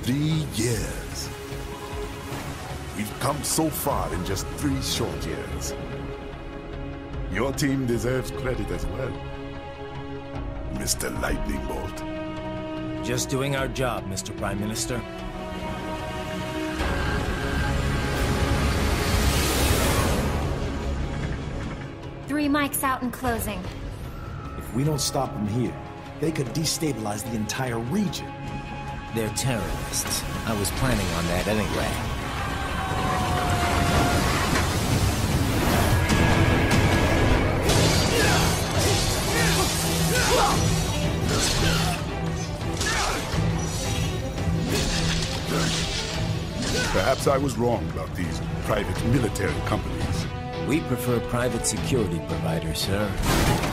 3 years. We've come so far in just 3 short years. Your team deserves credit as well, Mr. Lightning Bolt. Just doing our job, Mr. Prime Minister. Three mics out and closing. If we don't stop them here, they could destabilize the entire region. They're terrorists. I was planning on that anyway. Perhaps I was wrong about these private military companies. We prefer private security providers, sir.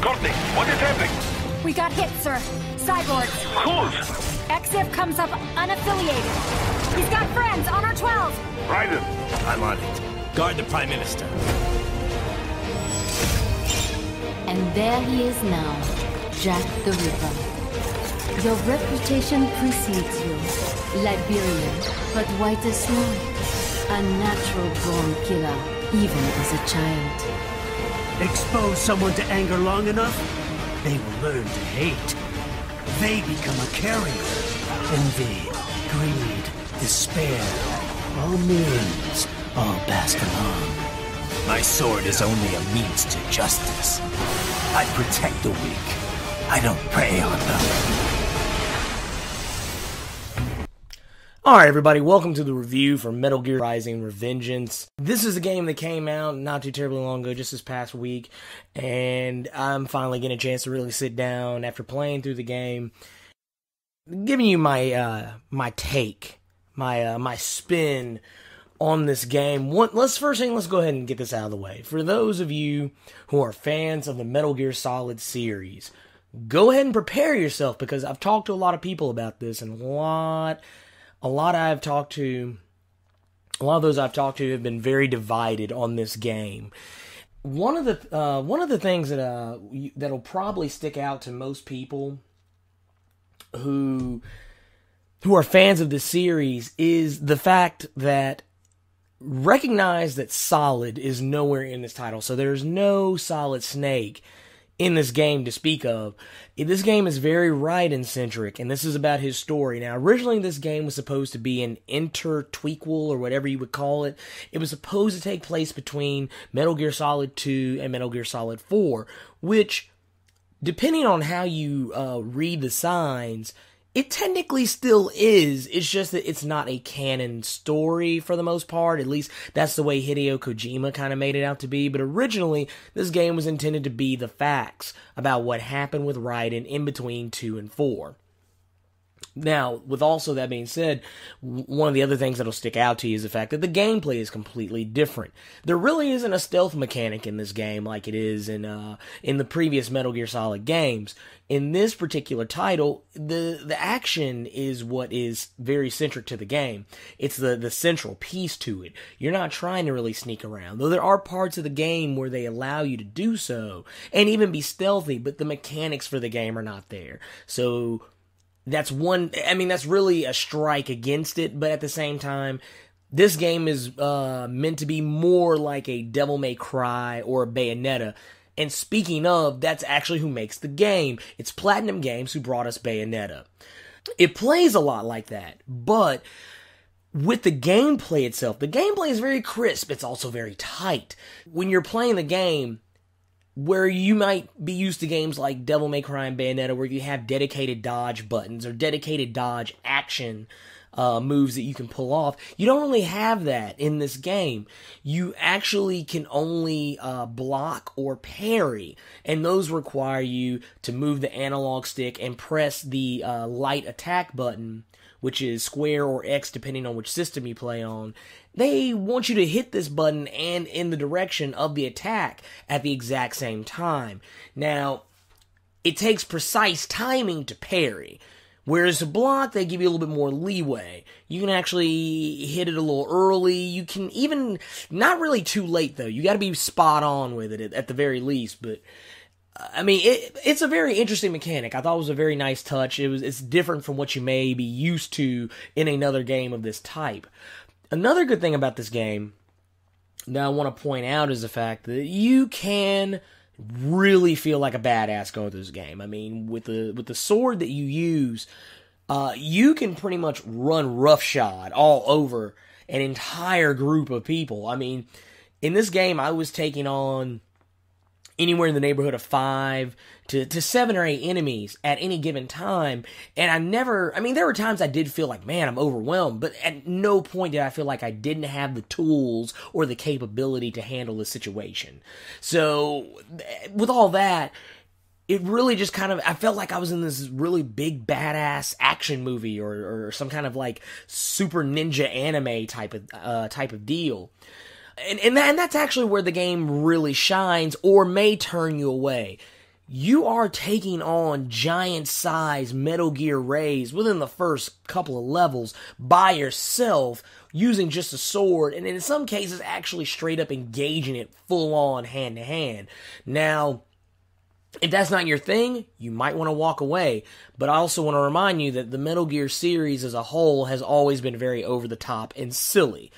Courtney, what is happening? We got hit, sir. Cyborg. Whose? XF comes up unaffiliated. He's got friends on our 12. Raiden. I'm on it. Guard the Prime Minister. And there he is now, Jack the Ripper. Your reputation precedes you. Liberian, but white as snow. A natural-born killer, even as a child. Expose someone to anger long enough, they will learn to hate. They become a carrier. Envy, greed, despair. All means, all passed along. My sword is only a means to justice. I protect the weak. I don't prey on them. Alright everybody, welcome to the review for Metal Gear Rising Revengeance. This is a game that came out not too terribly long ago, just this past week, and I'm finally getting a chance to really sit down after playing through the game, giving you my my take, my spin on this game. Let's go ahead and get this out of the way. For those of you who are fans of the Metal Gear Solid series, go ahead and prepare yourself, because I've talked to a lot of people about this, and a lot of those I've talked to have been very divided on this game. One of the things that'll probably stick out to most people who are fans of the series is the fact that recognize that Solid is nowhere in this title. So there's no Solid Snake in this game to speak of. This game is very Raiden-centric, and this is about his story. Now, originally this game was supposed to be an intertweakle, or whatever you would call it. It was supposed to take place between Metal Gear Solid 2 and Metal Gear Solid 4, which, depending on how you read the signs, it technically still is. It's just that it's not a canon story for the most part. At least that's the way Hideo Kojima kind of made it out to be. But originally, this game was intended to be the facts about what happened with Raiden in between 2 and 4. Now, with also that being said, one of the other things that'll stick out to you is the fact that the gameplay is completely different. There really isn't a stealth mechanic in this game like it is in the previous Metal Gear Solid games. In this particular title, the action is what is very centric to the game. It's the central piece to it. You're not trying to really sneak around, though there are parts of the game where they allow you to do so, and even be stealthy, but the mechanics for the game are not there. So that's really a strike against it, but at the same time, this game is meant to be more like a Devil May Cry or a Bayonetta. And speaking of, that's actually who makes the game. It's Platinum Games who brought us Bayonetta. It plays a lot like that, but with the gameplay itself, the gameplay is very crisp. It's also very tight. When you're playing the game, where you might be used to games like Devil May Cry and Bayonetta, where you have dedicated dodge buttons or dedicated dodge action moves that you can pull off, you don't really have that in this game. You actually can only block or parry, and those require you to move the analog stick and press the light attack button, which is square or X depending on which system you play on. They want you to hit this button and in the direction of the attack at the exact same time. Now, it takes precise timing to parry, whereas to block, they give you a little bit more leeway. You can actually hit it a little early. You can even, not really too late though. You gotta be spot on with it at the very least, but I mean, it's a very interesting mechanic. I thought it was a very nice touch. It's different from what you may be used to in another game of this type. Another good thing about this game that I want to point out is the fact that you can really feel like a badass going through this game. I mean, with the sword that you use, you can pretty much run roughshod all over an entire group of people. I mean, in this game, I was taking on anywhere in the neighborhood of 5 to 7 or 8 enemies at any given time, and there were times I did feel like, man, I'm overwhelmed, but at no point did I feel like I didn't have the tools or the capability to handle the situation. So, with all that, it really just kind of, I felt like I was in this really big badass action movie or some kind of like super ninja anime type of deal. And that's actually where the game really shines, or may turn you away. You are taking on giant-sized Metal Gear Rays within the first couple of levels by yourself, using just a sword, and in some cases actually straight up engaging it full-on hand-to-hand. Now, if that's not your thing, you might want to walk away, but I also want to remind you that the Metal Gear series as a whole has always been very over-the-top and silly.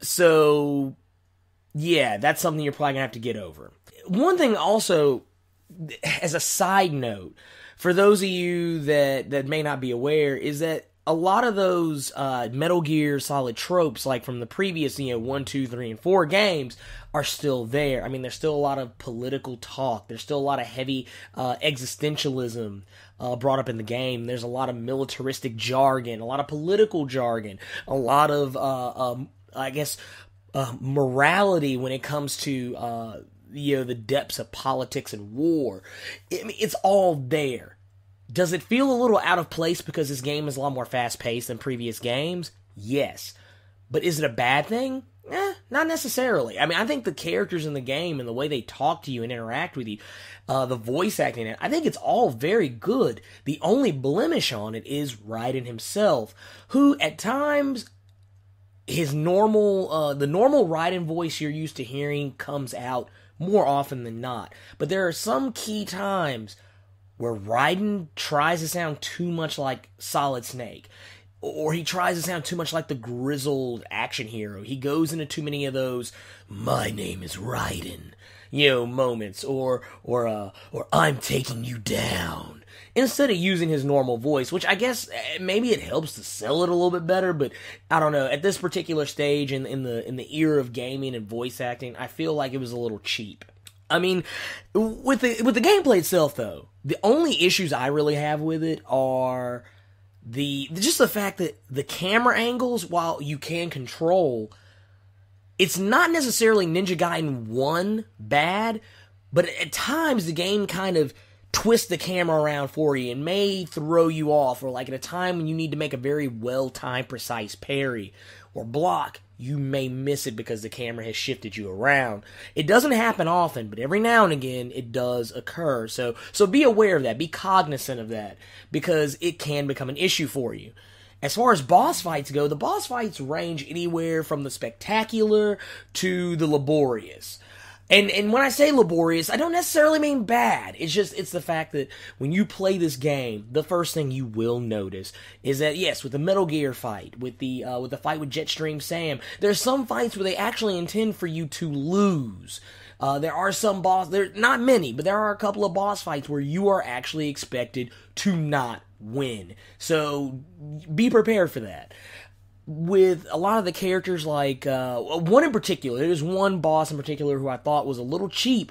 So, yeah, that's something you're probably going to have to get over. One thing also, as a side note, for those of you that may not be aware, is that a lot of those Metal Gear Solid tropes, like from the previous 1, 2, 3, and 4 games, are still there. I mean, there's still a lot of political talk. There's still a lot of heavy existentialism brought up in the game. There's a lot of militaristic jargon, a lot of political jargon, a lot of, morality when it comes to the depths of politics and war. I mean, it's all there. Does it feel a little out of place because this game is a lot more fast-paced than previous games? Yes. But is it a bad thing? Not necessarily. I mean, I think the characters in the game and the way they talk to you and interact with you, the voice acting, I think it's all very good. The only blemish on it is Raiden himself, who at times, the normal Raiden voice you're used to hearing comes out more often than not. But there are some key times where Raiden tries to sound too much like Solid Snake, or he tries to sound too much like the grizzled action hero. He goes into too many of those, "my name is Raiden," moments, or "I'm taking you down," instead of using his normal voice, which I guess maybe it helps to sell it a little bit better, but I don't know. At this particular stage in the era of gaming and voice acting, I feel like it was a little cheap. I mean, with the gameplay itself, though, the only issues I really have with it are just the fact that the camera angles, while you can control, it's not necessarily Ninja Gaiden 1 bad, but at times the game kind of twists the camera around for you and may throw you off, or like at a time when you need to make a very well-timed, precise parry or block, you may miss it because the camera has shifted you around. It doesn't happen often, but every now and again it does occur. So be aware of that. Be cognizant of that, because it can become an issue for you. As far as boss fights go, the boss fights range anywhere from the spectacular to the laborious. And when I say laborious, I don't necessarily mean bad. It's the fact that when you play this game, the first thing you will notice is that, yes, with the Metal Gear fight, with the fight with Jetstream Sam, there's some fights where they actually intend for you to lose. There are some not many, but there are a couple of boss fights where you are actually expected to not win. So be prepared for that. With a lot of the characters, like one in particular, there's one boss in particular who I thought was a little cheap,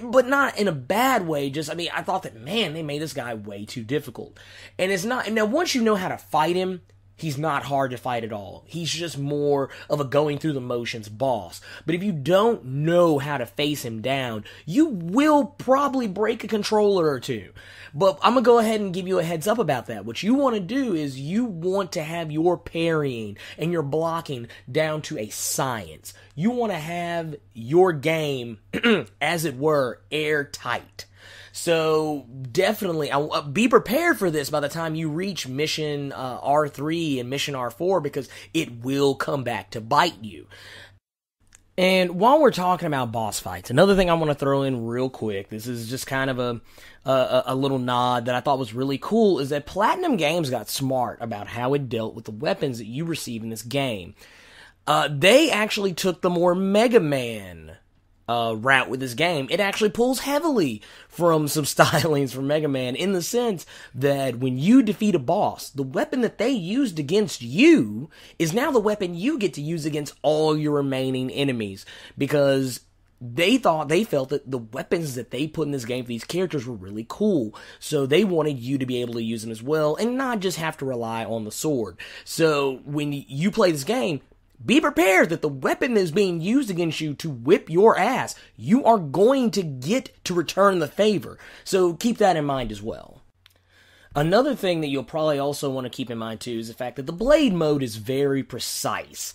but not in a bad way. I thought that, man, they made this guy way too difficult. And it's not. Now, once you know how to fight him, he's not hard to fight at all. He's just more of a going through the motions boss. But if you don't know how to face him down, you will probably break a controller or two. But I'm going to go ahead and give you a heads up about that. What you want to do is you want to have your parrying and your blocking down to a science. You want to have your game, as it were, airtight. So definitely, be prepared for this by the time you reach mission R3 and mission R4, because it will come back to bite you. And while we're talking about boss fights, another thing I want to throw in real quick, this is just kind of a little nod that I thought was really cool, is that Platinum Games got smart about how it dealt with the weapons that you receive in this game. They actually took the more Mega Man route with this game. It actually pulls heavily from some stylings from Mega Man, in the sense that when you defeat a boss, the weapon that they used against you is now the weapon you get to use against all your remaining enemies, because they felt that the weapons that they put in this game for these characters were really cool, so they wanted you to be able to use them as well, and not just have to rely on the sword. So when you play this game, be prepared that the weapon that is being used against you to whip your ass, you are going to get to return the favor. So keep that in mind as well. Another thing that you'll probably also want to keep in mind too is the fact that the blade mode is very precise.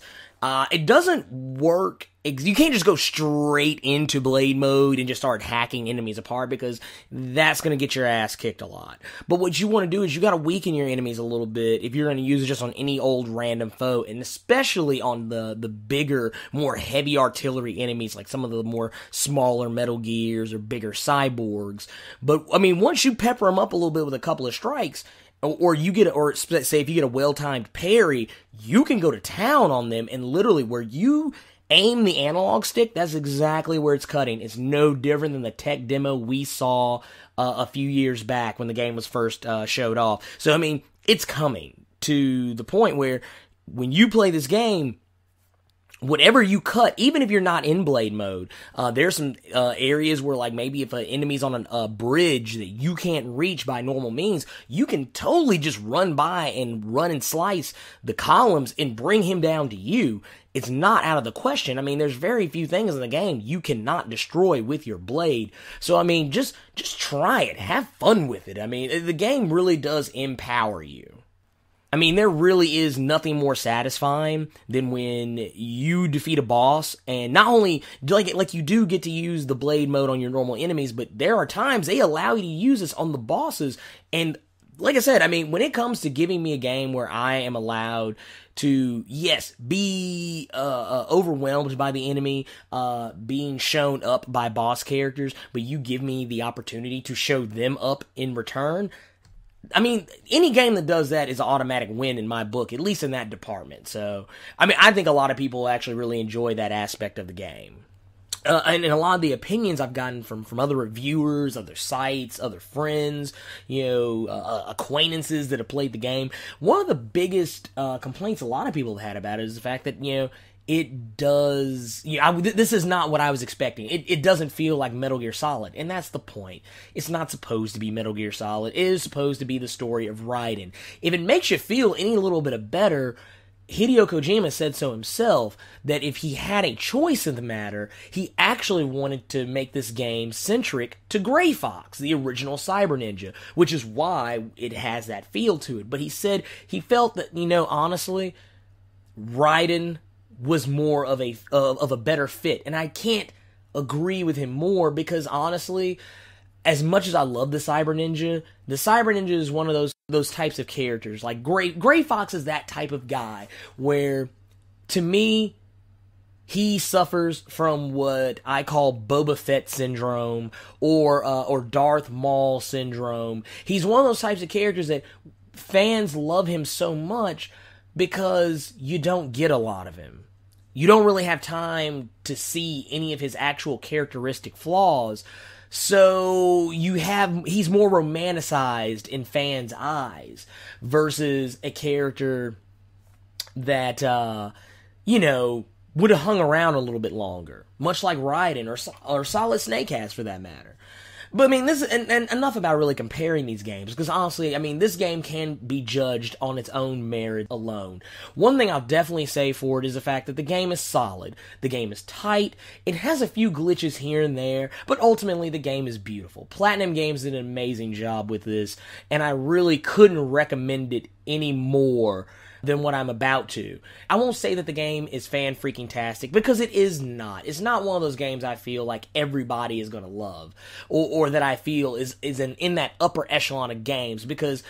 It doesn't work. You can't just go straight into blade mode and just start hacking enemies apart, because that's going to get your ass kicked a lot. But what you want to do is you got to weaken your enemies a little bit if you're going to use it just on any old random foe, and especially on the bigger, more heavy artillery enemies, like some of the more smaller Metal Gears or bigger cyborgs. But I mean, once you pepper them up a little bit with a couple of strikes, or say if you get a well-timed parry, you can go to town on them, and literally where you aim the analog stick, that's exactly where it's cutting. It's no different than the tech demo we saw a few years back when the game was first showed off. So, I mean, it's coming to the point where when you play this game, whatever you cut, even if you're not in blade mode, there's some areas where, like, maybe if an enemy's on a bridge that you can't reach by normal means, you can totally just run by and run and slice the columns and bring him down to you. It's not out of the question. I mean, there's very few things in the game you cannot destroy with your blade. So, I mean, just try it. Have fun with it. I mean, the game really does empower you. I mean, there really is nothing more satisfying than when you defeat a boss, and not only, like you do get to use the blade mode on your normal enemies, but there are times they allow you to use this on the bosses. And like I said, I mean, when it comes to giving me a game where I am allowed to, yes, be overwhelmed by the enemy, being shown up by boss characters, but you give me the opportunity to show them up in return, I mean, any game that does that is an automatic win in my book, at least in that department. So, I mean, I think a lot of people actually really enjoy that aspect of the game. And a lot of the opinions I've gotten from other reviewers, other sites, other friends, acquaintances that have played the game, one of the biggest complaints a lot of people have had about it is the fact that, it does, this is not what I was expecting. It doesn't feel like Metal Gear Solid, and that's the point. It's not supposed to be Metal Gear Solid. It is supposed to be the story of Raiden. If it makes you feel any little bit better, Hideo Kojima said so himself, that if he had a choice in the matter, he actually wanted to make this game centric to Gray Fox, the original Cyber Ninja, which is why it has that feel to it. But he said he felt that, honestly, Raiden was more of a better fit, and I can't agree with him more, because honestly, as much as I love the Cyber Ninja is one of those types of characters. Like Gray Fox is that type of guy where, to me, he suffers from what I call Boba Fett syndrome or Darth Maul syndrome. He's one of those types of characters that fans love him so much because you don't get a lot of him. You don't really have time to see any of his actual characteristic flaws, so he's more romanticized in fans' eyes versus a character that, would have hung around a little bit longer, much like Raiden or Solid Snake has, for that matter. But I mean, and enough about really comparing these games, because honestly, I mean, this game can be judged on its own merit alone. One thing I'll definitely say for it is the fact that the game is solid, the game is tight, it has a few glitches here and there, but ultimately the game is beautiful. Platinum Games did an amazing job with this, and I really couldn't recommend it any more than what I'm about to. I won't say that the game is fan-freaking-tastic, because it is not. It's not one of those games I feel like everybody is going to love, or that I feel is in that upper echelon of games, because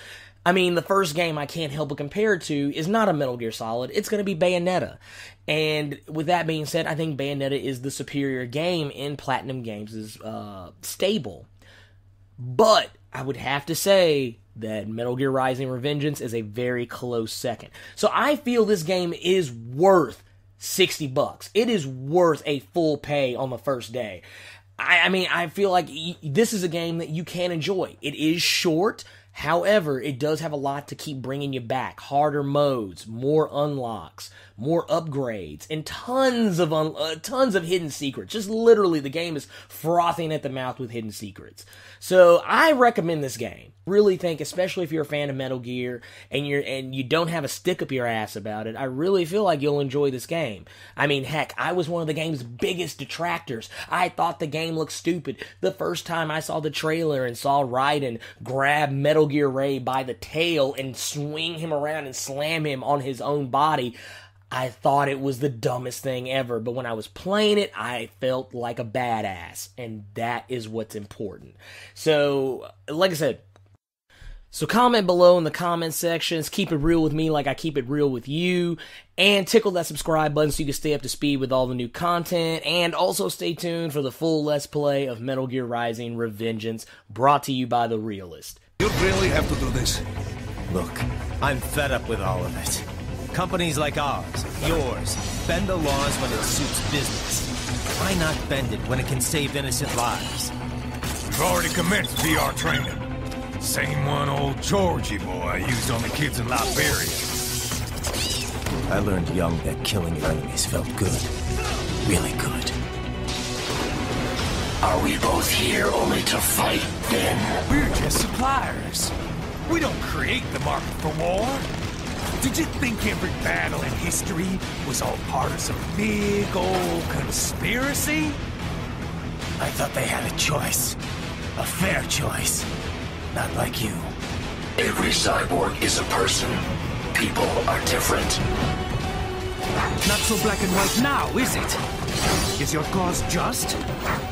I mean, the first game I can't help but compare it to is not a Metal Gear Solid. It's going to be Bayonetta. And with that being said, I think Bayonetta is the superior game in Platinum Games' stable. But I would have to say that Metal Gear Rising Revengeance is a very close second. So I feel this game is worth $60. It is worth a full pay on the first day. I mean, I feel like this is a game that you can enjoy. It is short. However, it does have a lot to keep bringing you back. Harder modes, more unlocks, more upgrades, and tons of hidden secrets. Just literally, the game is frothing at the mouth with hidden secrets. So I recommend this game. Really think, especially if you're a fan of Metal Gear and you don't have a stick up your ass about it, I really feel like you'll enjoy this game. I mean, heck, I was one of the game's biggest detractors. I thought the game looked stupid. The first time I saw the trailer and saw Raiden grab Metal Gear Ray by the tail and swing him around and slam him on his own body, I thought it was the dumbest thing ever. But when I was playing it, I felt like a badass. And that is what's important. So, like I said, so comment below in the comment sections, keep it real with me like I keep it real with you, and tickle that subscribe button so you can stay up to speed with all the new content, and also stay tuned for the full Let's Play of Metal Gear Rising Revengeance, brought to you by The Realist. You really have to do this? Look, I'm fed up with all of it. Companies like ours, yours, bend the laws when it suits business. Why not bend it when it can save innocent lives? We've already commenced VR training. Same one old Georgie boy used on the kids in Liberia. I learned young that killing your enemies felt good. Really good. Are we both here only to fight, then? We're just suppliers. We don't create the market for war. Did you think every battle in history was all part of some big old conspiracy? I thought they had a choice. A fair choice. Not like you. Every cyborg is a person. People are different. Not so black and white now, is it? Is your cause just?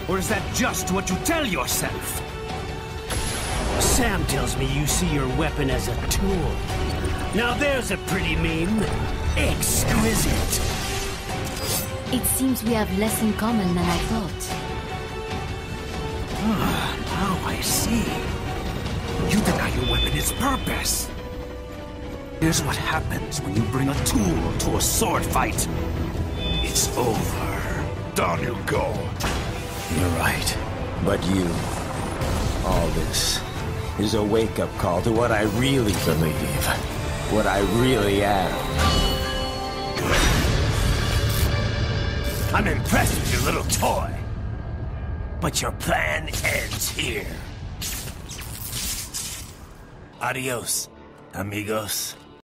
Or is that just what you tell yourself? Sam tells me you see your weapon as a tool. Now there's a pretty meme. Exquisite. It seems we have less in common than I thought. Now I see. You deny your weapon its purpose. Here's what happens when you bring a tool to a sword fight. It's over. Down you go. You're right. But you... all this is a wake-up call to what I really believe. What I really am. I'm impressed with your little toy. But your plan ends here. Adios, amigos.